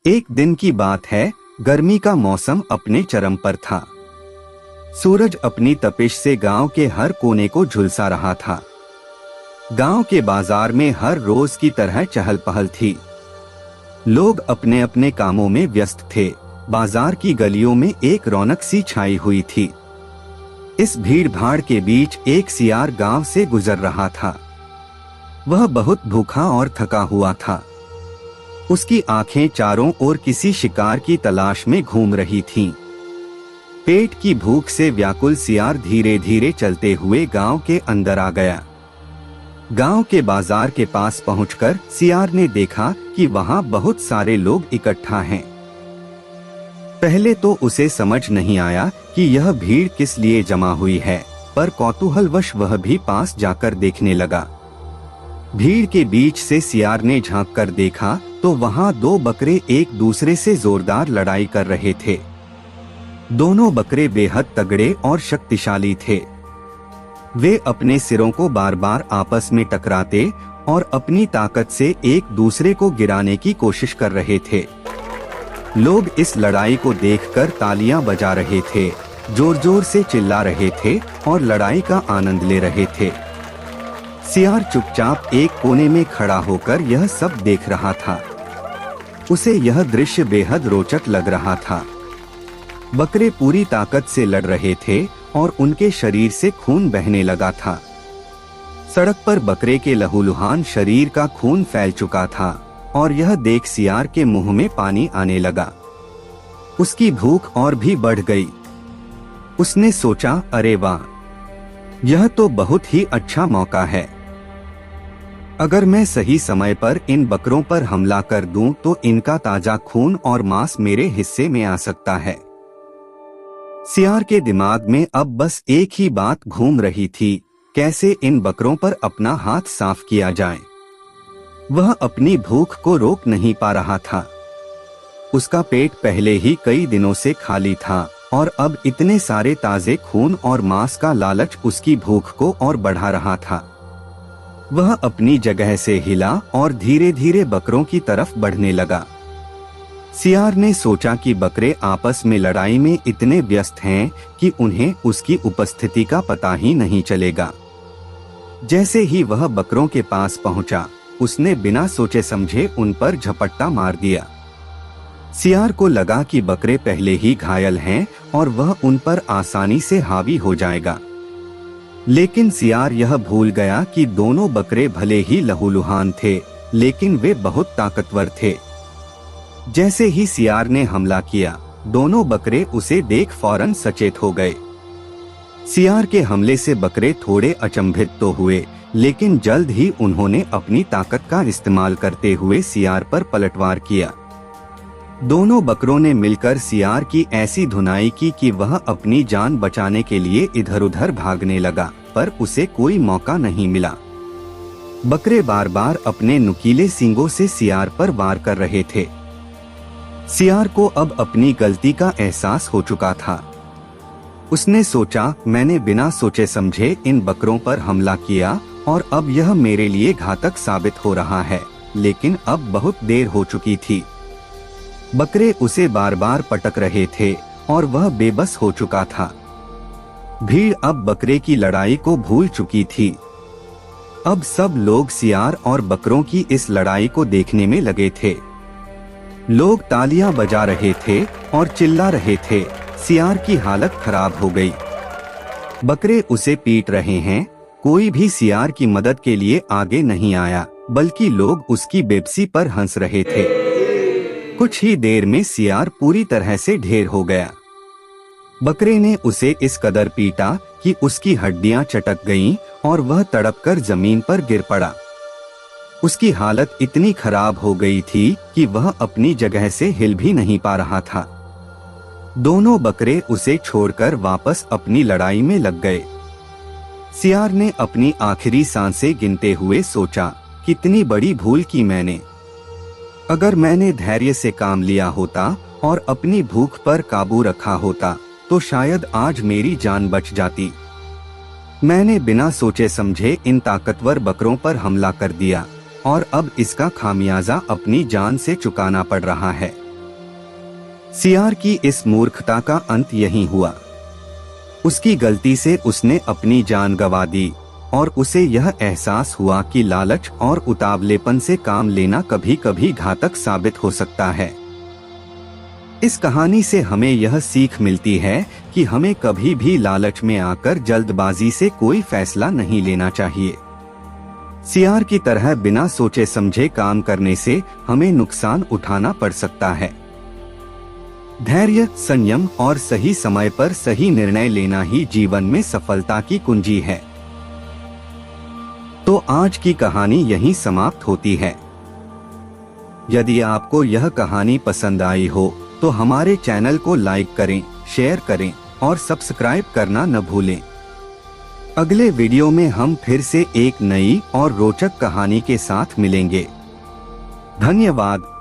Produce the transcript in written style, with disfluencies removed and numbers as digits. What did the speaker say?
एक दिन की बात है, गर्मी का मौसम अपने चरम पर था। सूरज अपनी तपिश से गांव के हर कोने को झुलसा रहा था। गांव के बाजार में हर रोज की तरह चहल पहल थी। लोग अपने अपने कामों में व्यस्त थे। बाजार की गलियों में एक रौनक सी छाई हुई थी। इस भीड़ भाड़ के बीच एक सियार गांव से गुजर रहा था। वह बहुत भूखा और थका हुआ था। उसकी आंखें चारों ओर किसी शिकार की तलाश में घूम रही थीं। पेट की भूख से व्याकुल सियार धीरे धीरे चलते हुए गांव के अंदर आ गया। गांव के बाजार के पास पहुंचकर सियार ने देखा कि वहां बहुत सारे लोग इकट्ठा हैं। पहले तो उसे समझ नहीं आया कि यह भीड़ किस लिए जमा हुई है, पर कौतूहलवश वह भी पास जाकर देखने लगा। भीड़ के बीच से सियार ने झांक कर देखा तो वहां दो बकरे एक दूसरे से जोरदार लड़ाई कर रहे थे। दोनों बकरे बेहद तगड़े और शक्तिशाली थे। वे अपने सिरों को बार बार आपस में टकराते और अपनी ताकत से एक दूसरे को गिराने की कोशिश कर रहे थे। लोग इस लड़ाई को देखकर तालियां बजा रहे थे, जोर जोर से चिल्ला रहे थे और लड़ाई का आनंद ले रहे थे। सियार चुपचाप एक कोने में खड़ा होकर यह सब देख रहा था। उसे यह दृश्य बेहद रोचक लग रहा था। बकरे पूरी ताकत से लड़ रहे थे और उनके शरीर से खून बहने लगा था। सड़क पर बकरे के लहूलुहान शरीर का खून फैल चुका था और यह देख सियार के मुंह में पानी आने लगा। उसकी भूख और भी बढ़ गई। उसने सोचा, अरे वाह, यह तो बहुत ही अच्छा मौका है। अगर मैं सही समय पर इन बकरों पर हमला कर दूं तो इनका ताजा खून और मांस मेरे हिस्से में आ सकता है। सियार के दिमाग में अब बस एक ही बात घूम रही थी, कैसे इन बकरों पर अपना हाथ साफ किया जाए। वह अपनी भूख को रोक नहीं पा रहा था। उसका पेट पहले ही कई दिनों से खाली था और अब इतने सारे ताजे खून और मांस का लालच उसकी भूख को और बढ़ा रहा था। वह अपनी जगह से हिला और धीरे धीरे बकरों की तरफ बढ़ने लगा। सियार ने सोचा कि बकरे आपस में लड़ाई में इतने व्यस्त हैं कि उन्हें उसकी उपस्थिति का पता ही नहीं चलेगा। जैसे ही वह बकरों के पास पहुंचा, उसने बिना सोचे समझे उन पर झपट्टा मार दिया। सियार को लगा कि बकरे पहले ही घायल हैं और वह उन पर आसानी से हावी हो जाएगा। लेकिन सियार यह भूल गया कि दोनों बकरे भले ही लहूलुहान थे, लेकिन वे बहुत ताकतवर थे। जैसे ही सियार ने हमला किया, दोनों बकरे उसे देख फौरन सचेत हो गए। सियार के हमले से बकरे थोड़े अचंभित तो हुए, लेकिन जल्द ही उन्होंने अपनी ताकत का इस्तेमाल करते हुए सियार पर पलटवार किया। दोनों बकरों ने मिलकर सियार की ऐसी धुनाई की कि वह अपनी जान बचाने के लिए इधर उधर भागने लगा, पर उसे कोई मौका नहीं मिला। बकरे बार बार अपने नुकीले सींगों से सियार पर वार कर रहे थे। सियार को अब अपनी गलती का एहसास हो चुका था। उसने सोचा, मैंने बिना सोचे समझे इन बकरों पर हमला किया और अब यह मेरे लिए घातक साबित हो रहा है, लेकिन अब बहुत देर हो चुकी थी। बकरे उसे बार बार पटक रहे थे और वह बेबस हो चुका था। भीड़ अब बकरे की लड़ाई को भूल चुकी थी। अब सब लोग सियार और बकरों की इस लड़ाई को देखने में लगे थे। लोग तालियां बजा रहे थे और चिल्ला रहे थे। सियार की हालत खराब हो गई। बकरे उसे पीट रहे हैं। कोई भी सियार की मदद के लिए आगे नहीं आया, बल्कि लोग उसकी बेबसी पर हंस रहे थे। कुछ ही देर में सियार पूरी तरह से ढेर हो गया। बकरे ने उसे इस कदर पीटा कि उसकी हड्डियां चटक गईं और वह तड़पकर जमीन पर गिर पड़ा। उसकी हालत इतनी खराब हो गई थी कि वह अपनी जगह से हिल भी नहीं पा रहा था। दोनों बकरे उसे छोड़कर वापस अपनी लड़ाई में लग गए। सियार ने अपनी आखिरी सांसें गिनते हुए सोचा, कितनी बड़ी भूल की मैंने। अगर मैंने धैर्य से काम लिया होता और अपनी भूख पर काबू रखा होता तो शायद आज मेरी जान बच जाती। मैंने बिना सोचे समझे इन ताकतवर बकरों पर हमला कर दिया और अब इसका खामियाजा अपनी जान से चुकाना पड़ रहा है। सियार की इस मूर्खता का अंत यही हुआ। उसकी गलती से उसने अपनी जान गंवा दी और उसे यह एहसास हुआ कि लालच और उतावलेपन से काम लेना कभी कभी घातक साबित हो सकता है। इस कहानी से हमें यह सीख मिलती है कि हमें कभी भी लालच में आकर जल्दबाजी से कोई फैसला नहीं लेना चाहिए। सियार की तरह बिना सोचे समझे काम करने से हमें नुकसान उठाना पड़ सकता है। धैर्य, संयम और सही समय पर सही निर्णय लेना ही जीवन में सफलता की कुंजी है। तो आज की कहानी यहीं समाप्त होती है। यदि आपको यह कहानी पसंद आई हो तो हमारे चैनल को लाइक करें, शेयर करें और सब्सक्राइब करना न भूलें। अगले वीडियो में हम फिर से एक नई और रोचक कहानी के साथ मिलेंगे। धन्यवाद।